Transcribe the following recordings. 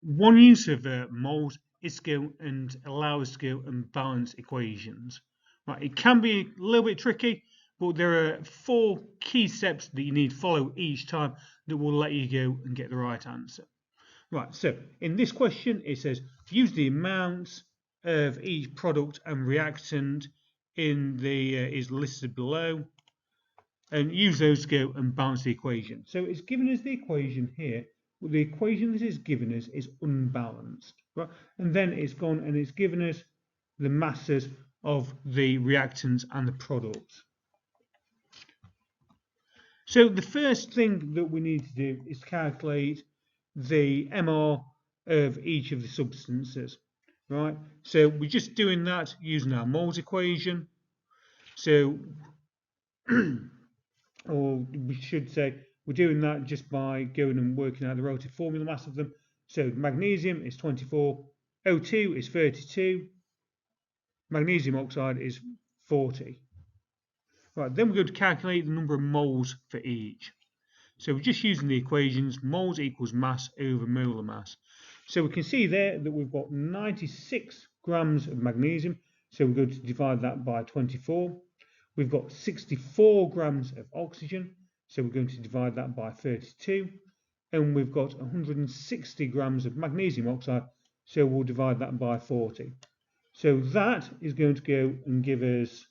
One use of moles is to go and allow us to go and balance equations. Right, it can be a little bit tricky, but there are 4 key steps that you need to follow each time that will let you go and get the right answer. Right, so in this question it says use the amounts of each product and reactant in the is listed below, and use those to go and balance the equation. So it's given us the equation here. Well, the equation that is given us is unbalanced, right? And then it's gone and it's given us the masses of the reactants and the products. So the first thing that we need to do is calculate the MR of each of the substances, right? So we're just doing that using our moles equation. So or we should say we're doing that just by going and working out the relative formula mass of them. So magnesium is 24, O2 is 32, magnesium oxide is 40. Right, then we're going to calculate the number of moles for each. So we're just using the equations, moles equals mass over molar mass. So we can see there that we've got 96 grams of magnesium, so we're going to divide that by 24. We've got 64 grams of oxygen, so we're going to divide that by 32. And we've got 160 grams of magnesium oxide, so we'll divide that by 40. So that is going to go and give us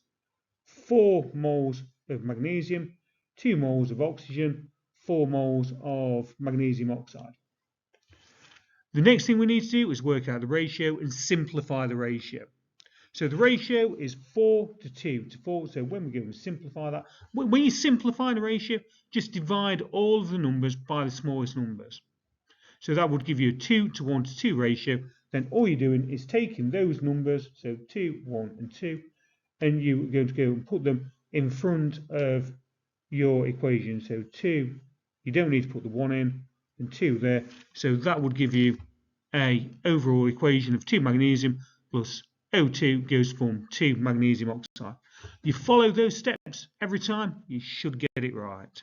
4 moles of magnesium, 2 moles of oxygen, 4 moles of magnesium oxide. The next thing we need to do is work out the ratio and simplify the ratio. So the ratio is 4 to 2 to 4. So when we go and simplify that, when you simplify the ratio, just divide all of the numbers by the smallest numbers. So that would give you a 2 to 1 to 2 ratio. Then all you're doing is taking those numbers, so 2, 1 and 2, and you're going to go and put them in front of your equation. So 2, you don't need to put the 1 in, and 2 there. So that would give you a overall equation of 2 magnesium plus O2 goes to form 2 magnesium oxide. You follow those steps every time, you should get it right.